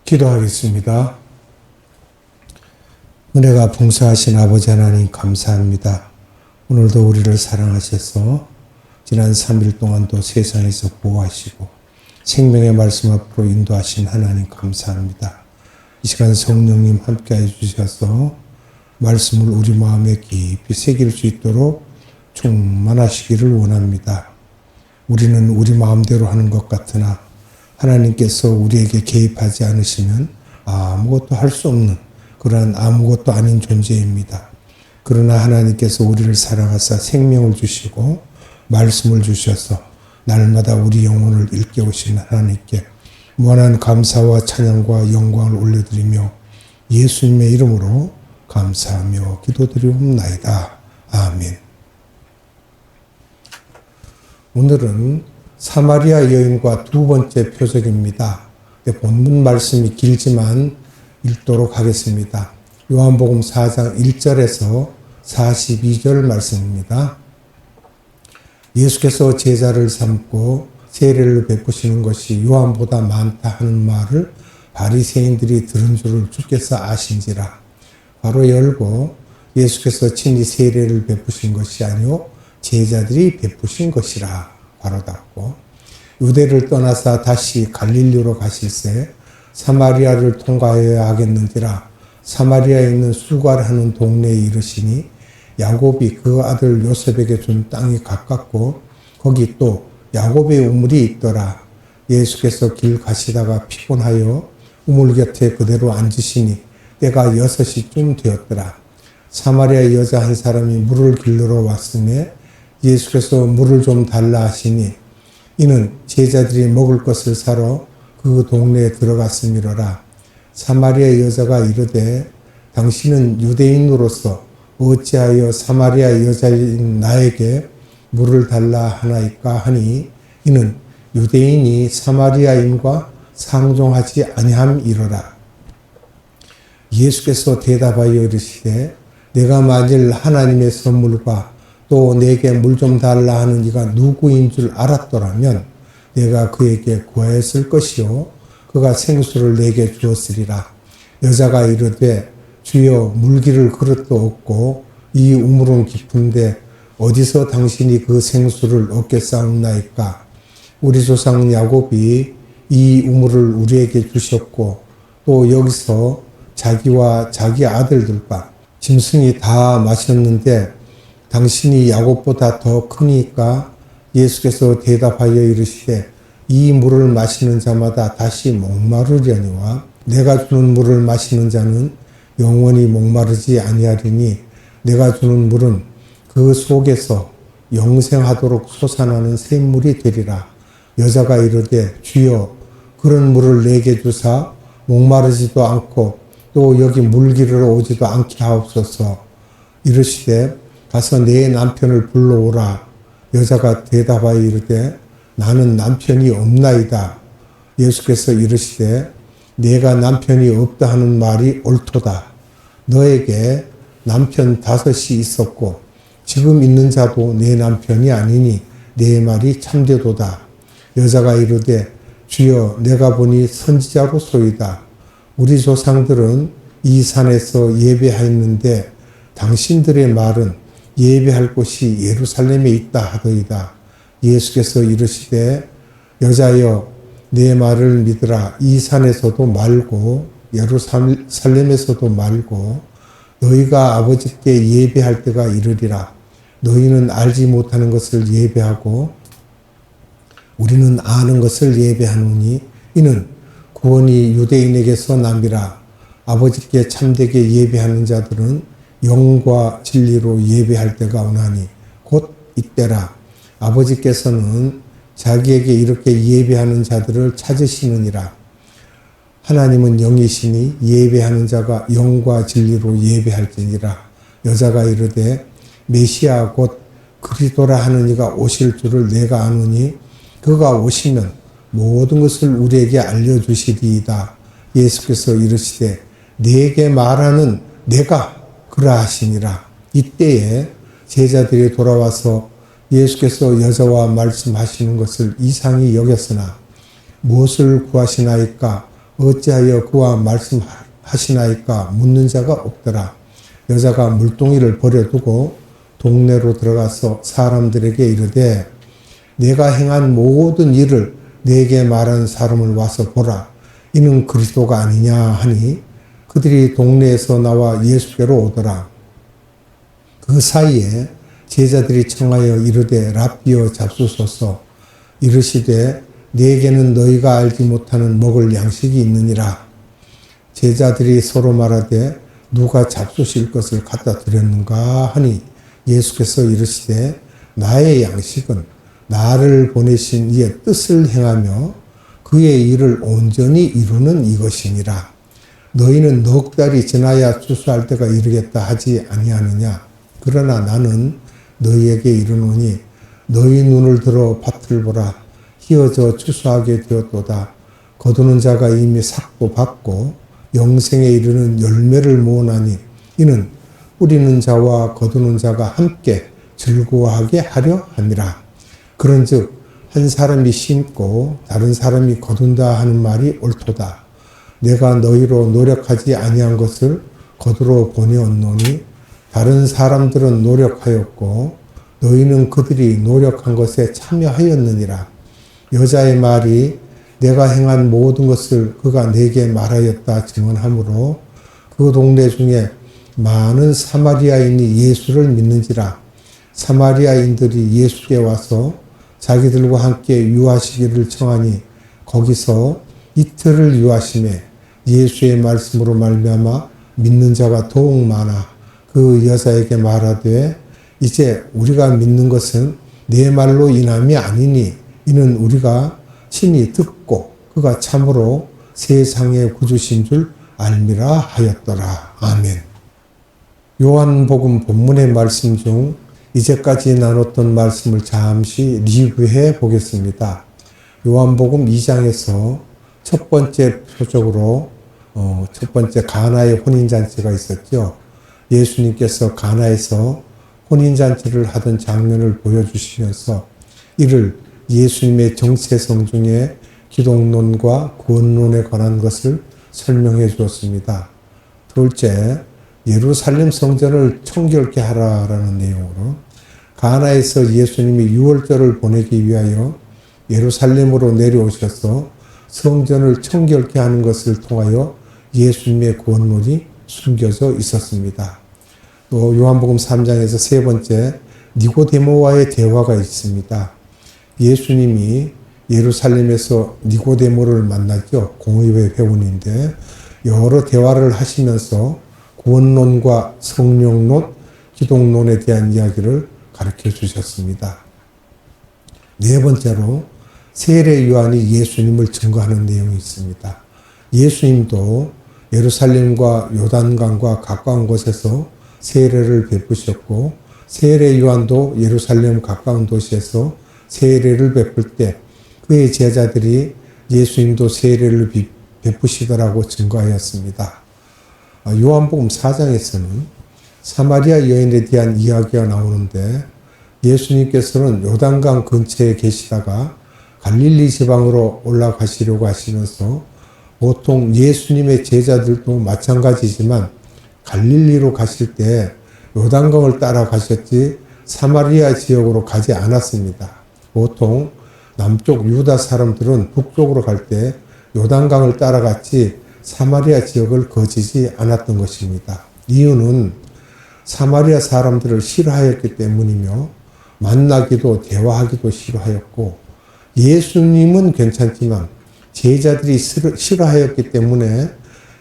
기도하겠습니다. 은혜가 풍성하신 아버지 하나님 감사합니다. 오늘도 우리를 사랑하셔서 지난 3일 동안도 세상에서 보호하시고 생명의 말씀 앞으로 인도하신 하나님 감사합니다. 이 시간 성령님 함께해 주셔서 말씀을 우리 마음에 깊이 새길 수 있도록 충만하시기를 원합니다. 우리는 우리 마음대로 하는 것 같으나 하나님께서 우리에게 개입하지 않으시면 아무것도 할 수 없는 그러한 아무것도 아닌 존재입니다. 그러나 하나님께서 우리를 사랑하사 생명을 주시고 말씀을 주셔서 날마다 우리 영혼을 일깨우시는 하나님께 무한한 감사와 찬양과 영광을 올려드리며 예수님의 이름으로 감사하며 기도드리옵나이다. 아멘. 오늘은 사마리아 여인과 두 번째 표적입니다. 본문 말씀이 길지만 읽도록 하겠습니다. 요한복음 4장 1절에서 42절 말씀입니다. 예수께서 제자를 삼고 세례를 베푸시는 것이 요한보다 많다 하는 말을 바리새인들이 들은 줄을 주께서 아신지라. 바로 열고 예수께서 친히 세례를 베푸신 것이 아니요 제자들이 베푸신 것이라. 바로 닫고 유대를 떠나사 다시 갈릴리로 가실새 사마리아를 통과해야 하겠는지라. 사마리아에 있는 수갈하는 동네에 이르시니 야곱이 그 아들 요셉에게 준 땅이 가깝고 거기 또 야곱의 우물이 있더라. 예수께서 길 가시다가 피곤하여 우물 곁에 그대로 앉으시니 때가 6시쯤 되었더라. 사마리아 여자 한 사람이 물을 길러러 왔으며 예수께서 물을 좀 달라 하시니 이는 제자들이 먹을 것을 사러 그 동네에 들어갔음이로라. 사마리아 여자가 이르되 당신은 유대인으로서 어찌하여 사마리아 여자인 나에게 물을 달라 하나이까 하니 이는 유대인이 사마리아인과 상종하지 아니함이로라. 예수께서 대답하여 이르시되 내가 만일 하나님의 선물과 또 내게 물 좀 달라 하는 이가 누구인 줄 알았더라면 내가 그에게 구하였을 것이요 그가 생수를 내게 주었으리라. 여자가 이르되 주여 물기를 그릇도 없고 이 우물은 깊은데 어디서 당신이 그 생수를 얻겠사옵나이까. 우리 조상 야곱이 이 우물을 우리에게 주셨고 또 여기서 자기와 자기 아들들과 짐승이 다 마셨는데 당신이 야곱보다 더 크니까. 예수께서 대답하여 이르시되 이 물을 마시는 자마다 다시 목마르려니와 내가 주는 물을 마시는 자는 영원히 목마르지 아니하리니 내가 주는 물은 그 속에서 영생하도록 솟아나는 샘물이 되리라. 여자가 이르되 주여 그런 물을 내게 주사 목마르지도 않고 또 여기 물기를 오지도 않게 하옵소서. 이르시되 가서 내 남편을 불러오라. 여자가 대답하여 이르되 나는 남편이 없나이다. 예수께서 이르시되 내가 남편이 없다 하는 말이 옳도다. 너에게 남편 5이 있었고 지금 있는 자도 내 남편이 아니니 내 말이 참되도다. 여자가 이르되 주여 내가 보니 선지자로소이다. 우리 조상들은 이 산에서 예배하였는데 당신들의 말은 예배할 곳이 예루살렘에 있다 하더이다. 예수께서 이르시되 여자여 내 말을 믿으라. 이 산에서도 말고 예루살렘에서도 말고 너희가 아버지께 예배할 때가 이르리라. 너희는 알지 못하는 것을 예배하고 우리는 아는 것을 예배하노니 이는 구원이 유대인에게서 남이라. 아버지께 참되게 예배하는 자들은 영과 진리로 예배할 때가 오나니 곧 이때라. 아버지께서는 자기에게 이렇게 예배하는 자들을 찾으시느니라. 하나님은 영이시니 예배하는 자가 영과 진리로 예배할지니라. 여자가 이르되 메시아 곧 그리스도라 하는 이가 오실 줄을 내가 아노니 그가 오시면 모든 것을 우리에게 알려주시리이다. 예수께서 이르시되 내게 말하는 내가 그러하시니라. 이때에 제자들이 돌아와서 예수께서 여자와 말씀하시는 것을 이상히 여겼으나 무엇을 구하시나이까 어찌하여 그와 말씀하시나이까 묻는 자가 없더라. 여자가 물동이를 버려두고 동네로 들어가서 사람들에게 이르되 내가 행한 모든 일을 내게 말한 사람을 와서 보라. 이는 그리스도가 아니냐 하니 그들이 동네에서 나와 예수께로 오더라. 그 사이에 제자들이 청하여 이르되 랍비여 잡수소서. 이르시되 내게는 너희가 알지 못하는 먹을 양식이 있느니라. 제자들이 서로 말하되 누가 잡수실 것을 갖다 드렸는가 하니 예수께서 이르시되 나의 양식은 나를 보내신 이의 뜻을 행하며 그의 일을 온전히 이루는 이것이니라. 너희는 넉 달이 지나야 추수할 때가 이르겠다 하지 아니하느냐. 그러나 나는 너희에게 이르노니 너희 눈을 들어 밭을 보라. 희어져 추수하게 되었도다. 거두는 자가 이미 삭도 받고 영생에 이르는 열매를 모으나니 이는 뿌리는 자와 거두는 자가 함께 즐거워하게 하려 함이라. 그런즉 한 사람이 심고 다른 사람이 거둔다 하는 말이 옳도다. 내가 너희로 노력하지 아니한 것을 거두러 보내었노니 다른 사람들은 노력하였고 너희는 그들이 노력한 것에 참여하였느니라. 여자의 말이 내가 행한 모든 것을 그가 내게 말하였다 증언하므로 그 동네 중에 많은 사마리아인이 예수를 믿는지라. 사마리아인들이 예수께 와서 자기들과 함께 유하시기를 청하니 거기서 이틀을 유하심에 예수의 말씀으로 말미암아 믿는 자가 더욱 많아 그 여자에게 말하되 이제 우리가 믿는 것은 내 말로 인함이 아니니 이는 우리가 친히 듣고 그가 참으로 세상의 구주신 줄 알미라 하였더라. 아멘. 요한복음 본문의 말씀 중 이제까지 나눴던 말씀을 잠시 리뷰해 보겠습니다. 요한복음 2장에서 첫 번째 표적으로 첫 번째 가나의 혼인잔치가 있었죠. 예수님께서 가나에서 혼인잔치를 하던 장면을 보여주시면서 이를 예수님의 정체성 중에 기독론과 구원론에 관한 것을 설명해 주었습니다. 둘째, 예루살렘 성전을 청결케 하라라는 내용으로 가나에서 예수님이 유월절을 보내기 위하여 예루살렘으로 내려오셔서 성전을 청결케 하는 것을 통하여 예수님의 구원론이 숨겨져 있었습니다. 또 요한복음 3장에서 세 번째 니고데모와의 대화가 있습니다. 예수님이 예루살렘에서 니고데모를 만났죠. 공의회 회원인데 여러 대화를 하시면서 구원론과 성령론, 기독론에 대한 이야기를 가르쳐 주셨습니다. 네 번째로 세례 요한이 예수님을 증거하는 내용이 있습니다. 예수님도 예루살렘과 요단강과 가까운 곳에서 세례를 베푸셨고 세례 요한도 예루살렘 가까운 도시에서 세례를 베풀 때 그의 제자들이 예수님도 세례를 베푸시더라고 증거하였습니다. 요한복음 4장에서는 사마리아 여인에 대한 이야기가 나오는데 예수님께서는 요단강 근처에 계시다가 갈릴리 지방으로 올라가시려고 하시면서 보통 예수님의 제자들도 마찬가지지만 갈릴리로 가실 때 요단강을 따라 가셨지 사마리아 지역으로 가지 않았습니다. 보통 남쪽 유다 사람들은 북쪽으로 갈 때 요단강을 따라갔지 사마리아 지역을 거치지 않았던 것입니다. 이유는 사마리아 사람들을 싫어하였기 때문이며 만나기도 대화하기도 싫어하였고 예수님은 괜찮지만 제자들이 싫어하였기 때문에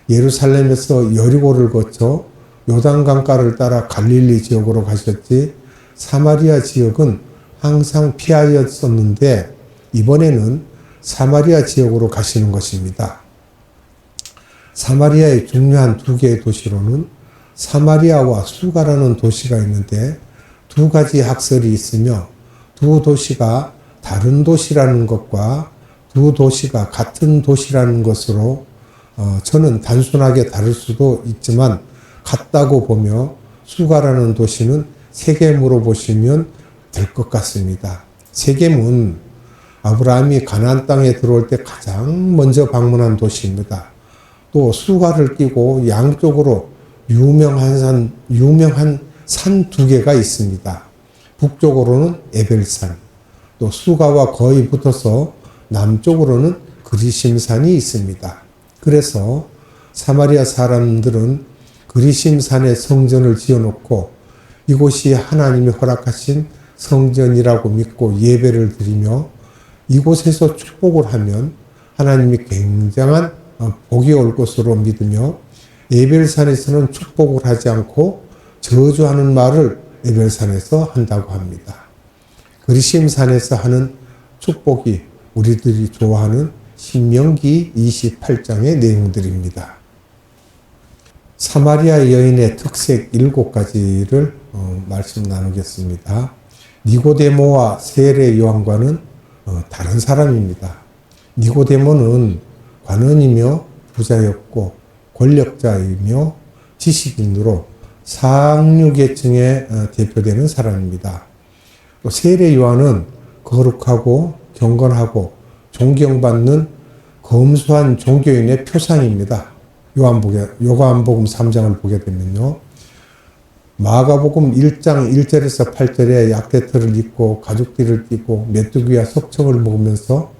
예루살렘에서 여리고를 거쳐 요단강가를 따라 갈릴리 지역으로 가셨지 사마리아 지역은 항상 피하였었는데 이번에는 사마리아 지역으로 가시는 것입니다. 사마리아의 중요한 두 개의 도시로는 사마리아와 수가라는 도시가 있는데 두 가지 학설이 있으며 두 도시가 다른 도시라는 것과 두 도시가 같은 도시라는 것으로 저는 단순하게 다를 수도 있지만 같다고 보며 수가라는 도시는 세겜으로 보시면 될 것 같습니다. 세겜은 아브라함이 가나안 땅에 들어올 때 가장 먼저 방문한 도시입니다. 또 수가를 끼고 양쪽으로 유명한 산 두 개가 있습니다. 북쪽으로는 에벨산, 또 수가와 거의 붙어서 남쪽으로는 그리심산이 있습니다. 그래서 사마리아 사람들은 그리심산에 성전을 지어놓고 이곳이 하나님이 허락하신 성전이라고 믿고 예배를 드리며 이곳에서 축복을 하면 하나님이 굉장한 복이 올 것으로 믿으며 에벨산에서는 축복을 하지 않고 저주하는 말을 에벨산에서 한다고 합니다. 그리심산에서 하는 축복이 우리들이 좋아하는 신명기 28장의 내용들입니다. 사마리아 여인의 특색 7가지를 말씀 나누겠습니다. 니고데모와 세례 요한과는 다른 사람입니다. 니고데모는 관원이며 부자였고 권력자이며 지식인으로 상류계층에 대표되는 사람입니다. 또 세례 요한은 거룩하고 경건하고 존경받는 검소한 종교인의 표상입니다. 요한복음 3장을 보게 되면요. 마가복음 1장 1절에서 8절에 약대틀을 입고 가죽띠를 띠고 메뚜기와 석청을 먹으면서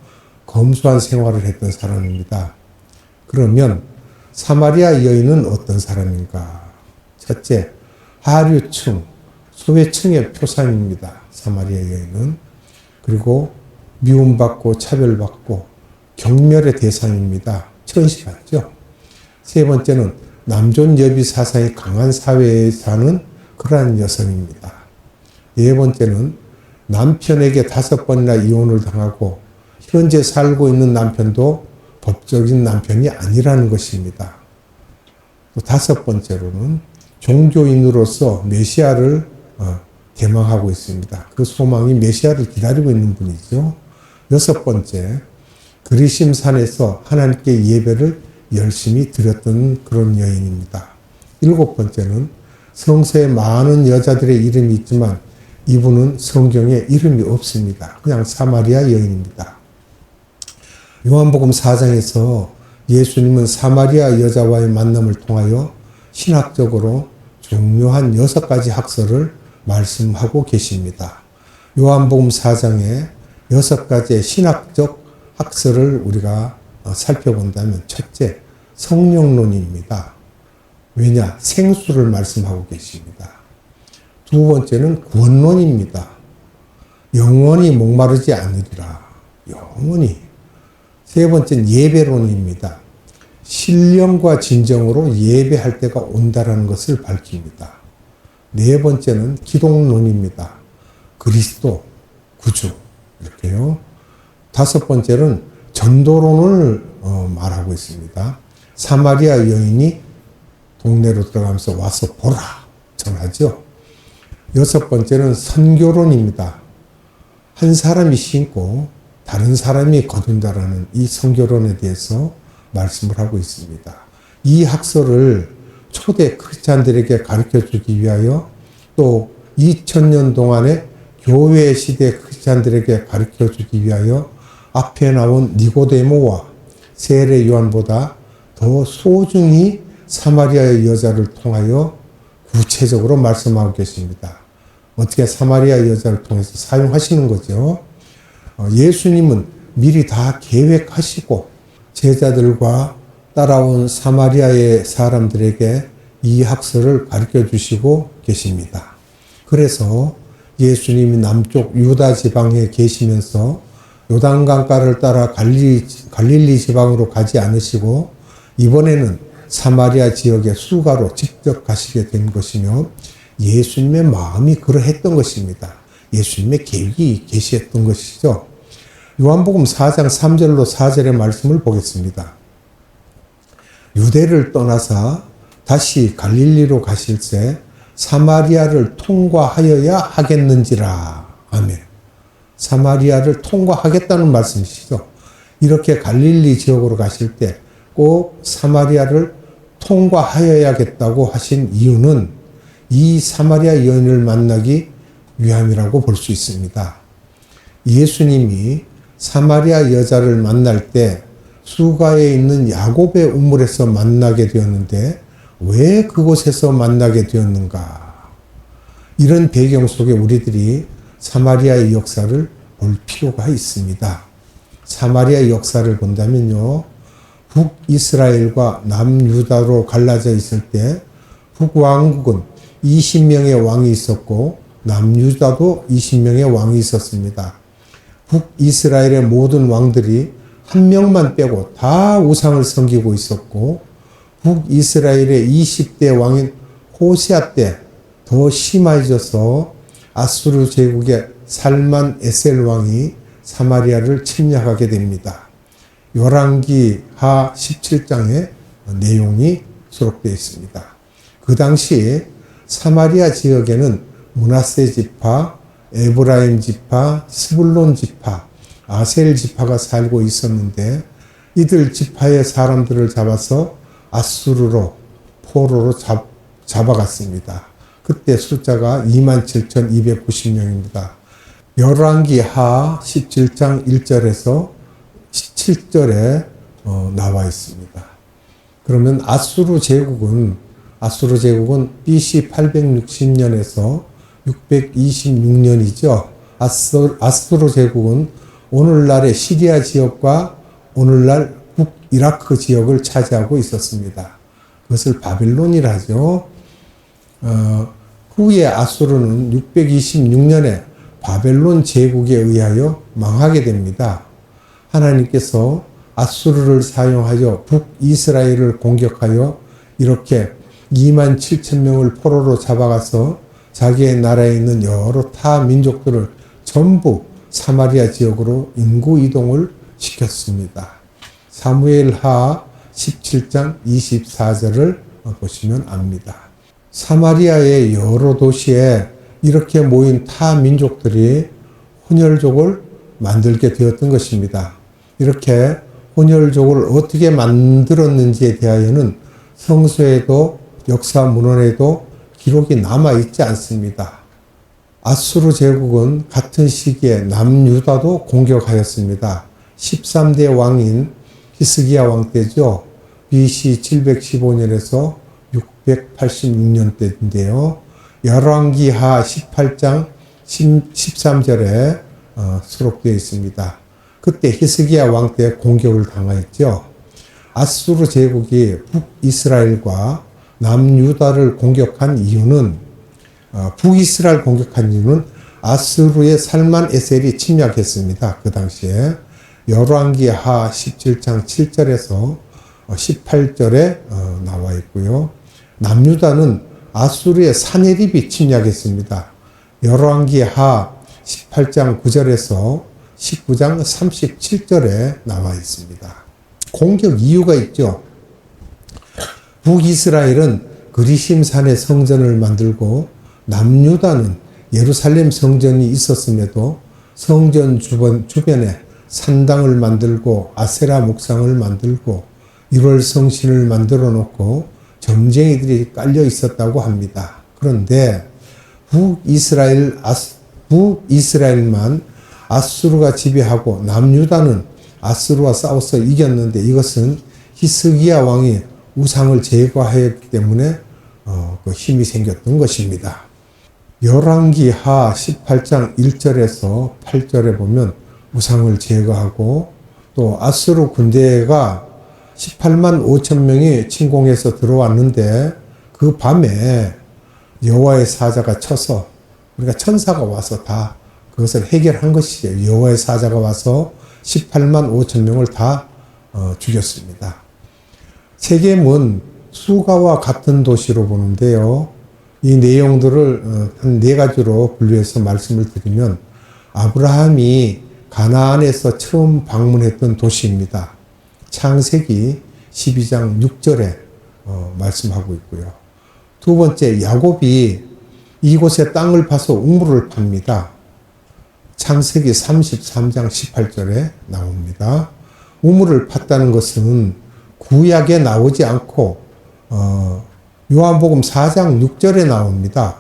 검소한 생활을 했던 사람입니다. 그러면 사마리아 여인은 어떤 사람인가? 첫째, 하류층, 소외층의 표상입니다. 사마리아 여인은. 그리고 미움받고 차별받고 경멸의 대상입니다. 천시받죠. 세 번째는 남존 여비 사상이 강한 사회에 사는 그러한 여성입니다. 네 번째는 남편에게 5번이나 이혼을 당하고 현재 살고 있는 남편도 법적인 남편이 아니라는 것입니다. 또 5번째로는 종교인으로서 메시아를 개망하고 있습니다. 그 소망이 메시아를 기다리고 있는 분이죠. 6번째, 그리심산에서 하나님께 예배를 열심히 드렸던 그런 여인입니다. 7번째는 성서에 많은 여자들의 이름이 있지만 이분은 성경에 이름이 없습니다. 그냥 사마리아 여인입니다. 요한복음 4장에서 예수님은 사마리아 여자와의 만남을 통하여 신학적으로 중요한 6가지 학설을 말씀하고 계십니다. 요한복음 4장에 6가지의 신학적 학설을 우리가 살펴본다면 첫째, 성령론입니다. 왜냐? 생수를 말씀하고 계십니다. 두 번째는 구원론입니다. 영원히 목마르지 않으리라. 영원히. 세 번째는 예배론입니다. 신령과 진정으로 예배할 때가 온다라는 것을 밝힙니다. 네 번째는 기독론입니다. 그리스도, 구주 이렇게요. 5번째는 전도론을 말하고 있습니다. 사마리아 여인이 동네로 들어가면서 와서 보라 전하죠. 6번째는 선교론입니다. 한 사람이 신고 다른 사람이 거둔다라는 이 선교론에 대해서 말씀을 하고 있습니다. 이 학설을 초대 크리스찬들에게 가르쳐주기 위하여 또 2000년 동안의 교회 시대 크리스찬들에게 가르쳐주기 위하여 앞에 나온 니고데모와 세례 요한보다 더 소중히 사마리아의 여자를 통하여 구체적으로 말씀하고 계십니다. 어떻게 사마리아 여자를 통해서 사용하시는 거죠. 예수님은 미리 다 계획하시고 제자들과 따라온 사마리아의 사람들에게 이 학설을 가르쳐 주시고 계십니다. 그래서 예수님이 남쪽 유다 지방에 계시면서 요단강가를 따라 갈릴리 지방으로 가지 않으시고 이번에는 사마리아 지역의 수가로 직접 가시게 된 것이며 예수님의 마음이 그러했던 것입니다. 예수님의 계획이 계시했던 것이죠. 요한복음 4장 3절로 4절의 말씀을 보겠습니다. 유대를 떠나사 다시 갈릴리로 가실새 사마리아를 통과하여야 하겠는지라. 아멘. 사마리아를 통과하겠다는 말씀이시죠. 이렇게 갈릴리 지역으로 가실 때 꼭 사마리아를 통과하여야겠다고 하신 이유는 이 사마리아 여인을 만나기 위함이라고 볼 수 있습니다. 예수님이 사마리아 여자를 만날 때 수가에 있는 야곱의 우물에서 만나게 되었는데 왜 그곳에서 만나게 되었는가? 이런 배경 속에 우리들이 사마리아의 역사를 볼 필요가 있습니다. 사마리아 역사를 본다면요, 북이스라엘과 남유다로 갈라져 있을 때 북왕국은 20명의 왕이 있었고 남유다도 20명의 왕이 있었습니다. 북이스라엘의 모든 왕들이 한 명만 빼고 다 우상을 섬기고 있었고, 북이스라엘의 20대 왕인 호시아 때 더 심해져서 아수르 제국의 살만 에셀 왕이 사마리아를 침략하게 됩니다. 열왕기하 17장에 내용이 수록되어 있습니다. 그 당시 사마리아 지역에는 므낫세 지파, 에브라임 지파, 스불론 지파, 아셀 지파가 살고 있었는데 이들 지파의 사람들을 잡아서 아수르로 포로로 잡아갔습니다. 그때 숫자가 27,290명입니다. 열왕기하 17장 1절에서 17절에 나와 있습니다. 그러면 아수르 제국은 BC 860년에서 626년이죠. 아수르 제국은 오늘날의 시리아 지역과 오늘날 북이라크 지역을 차지하고 있었습니다. 그것을 바빌론이라 하죠. 후에 아수르는 626년에 바벨론 제국에 의하여 망하게 됩니다. 하나님께서 아수르를 사용하여 북이스라엘을 공격하여 이렇게 27,000명을 포로로 잡아가서 자기의 나라에 있는 여러 타 민족들을 전부 사마리아 지역으로 인구 이동을 시켰습니다. 사무엘하 17장 24절을 보시면 압니다. 사마리아의 여러 도시에 이렇게 모인 타 민족들이 혼혈족을 만들게 되었던 것입니다. 이렇게 혼혈족을 어떻게 만들었는지에 대하여는 성서에도 역사 문헌에도 기록이 남아있지 않습니다. 아수르 제국은 같은 시기에 남유다도 공격하였습니다. 13대 왕인 히스기야 왕 때죠. BC 715년에서 686년 때인데요. 열왕기하 18장 13절에 수록되어 있습니다. 그때 히스기야 왕 때 공격을 당하였죠. 아수르 제국이 북이스라엘과 남유다를 공격한 이유는 북이스라엘 공격한 이유는 아수르의 살만 에셀이 침략했습니다. 그 당시에 열왕기하 17장 7절에서 18절에 나와 있고요. 남유다는 아수르의 사네립이 침략했습니다. 열왕기하 18장 9절에서 19장 37절에 나와 있습니다. 공격 이유가 있죠. 북이스라엘은 그리심산에 성전을 만들고 남유다는 예루살렘 성전이 있었음에도 성전 주변에 산당을 만들고 아세라 목상을 만들고 1월 성신을 만들어 놓고 점쟁이들이 깔려 있었다고 합니다. 그런데 북이스라엘만 아수르가 지배하고 남유다는 아수르와 싸워서 이겼는데 이것은 히스기야 왕이 우상을 제거하였기 때문에 그 힘이 생겼던 것입니다. 열왕기하 18장 1절에서 8절에 보면 우상을 제거하고 또 아수르 군대가 18만 5천 명이 침공해서 들어왔는데 그 밤에 여호와의 사자가 쳐서 우리가 천사가 와서 다 그것을 해결한 것이죠. 여호와의 사자가 와서 18만 5천 명을 다 죽였습니다. 세겜은 수가와 같은 도시로 보는데요. 이 내용들을 한 네 가지로 분류해서 말씀을 드리면 아브라함이 가나안에서 처음 방문했던 도시입니다. 창세기 12장 6절에 말씀하고 있고요. 두 번째, 야곱이 이곳에 땅을 파서 우물을 팝니다. 창세기 33장 18절에 나옵니다. 우물을 팠다는 것은 구약에 나오지 않고 요한복음 4장 6절에 나옵니다.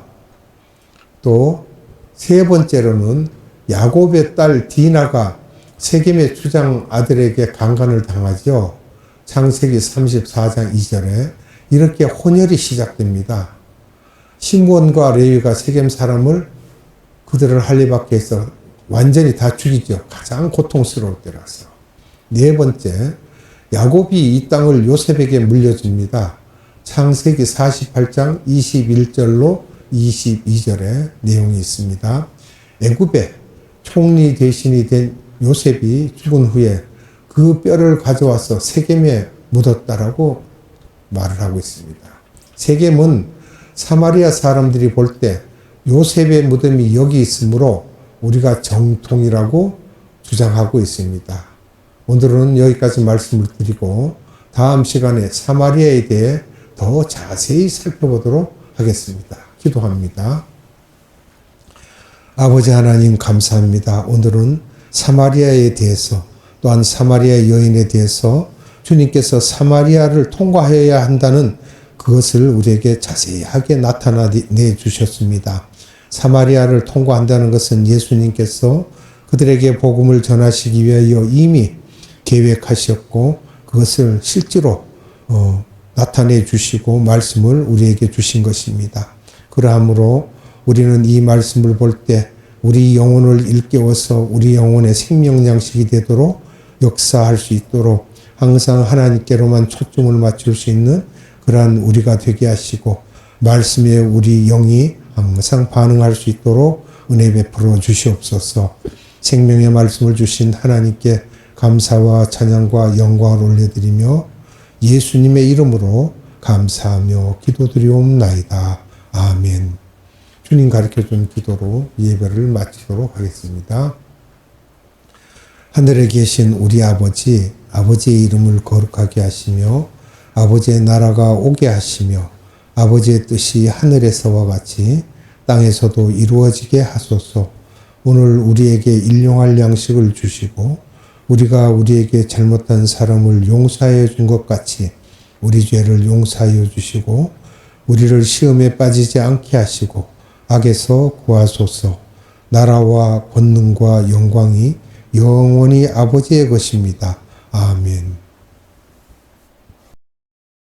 또 세 번째로는 야곱의 딸 디나가 세겜의 주장 아들에게 강간을 당하죠. 창세기 34장 2절에 이렇게 혼혈이 시작됩니다. 시므온과 레위가 세겜 사람을 그들을 할례받게 해서 완전히 다 죽이죠. 가장 고통스러울 때라서. 네 번째, 야곱이 이 땅을 요셉에게 물려줍니다. 창세기 48장 21절로 22절에 내용이 있습니다. 애굽의 총리 대신이 된 요셉이 죽은 후에 그 뼈를 가져와서 세겜에 묻었다라고 말을 하고 있습니다. 세겜은 사마리아 사람들이 볼 때 요셉의 무덤이 여기 있으므로 우리가 정통이라고 주장하고 있습니다. 오늘은 여기까지 말씀을 드리고 다음 시간에 사마리아에 대해 더 자세히 살펴보도록 하겠습니다. 기도합니다. 아버지 하나님 감사합니다. 오늘은 사마리아에 대해서 또한 사마리아 여인에 대해서 주님께서 통과해야 한다는 그것을 우리에게 자세하게 나타내 주셨습니다. 사마리아를 통과한다는 것은 예수님께서 그들에게 복음을 전하시기 위하여 이미 계획하셨고 그것을 실제로 나타내 주시고 말씀을 우리에게 주신 것입니다. 그러므로 우리는 이 말씀을 볼 때 우리 영혼을 일깨워서 우리 영혼의 생명 양식이 되도록 역사할 수 있도록 항상 하나님께로만 초점을 맞출 수 있는 그러한 우리가 되게 하시고 말씀에 우리 영이 항상 반응할 수 있도록 은혜 베풀어 주시옵소서. 생명의 말씀을 주신 하나님께 감사와 찬양과 영광을 올려드리며 예수님의 이름으로 감사하며 기도드리옵나이다. 아멘. 주님 가르쳐준 기도로 예배를 마치도록 하겠습니다. 하늘에 계신 우리 아버지, 아버지의 이름을 거룩하게 하시며 아버지의 나라가 오게 하시며 아버지의 뜻이 하늘에서와 같이 땅에서도 이루어지게 하소서. 오늘 우리에게 일용할 양식을 주시고 우리가 우리에게 잘못한 사람을 용서하여 준 것 같이 우리 죄를 용서하여 주시고 우리를 시험에 빠지지 않게 하시고 악에서 구하소서. 나라와 권능과 영광이 영원히 아버지의 것입니다. 아멘.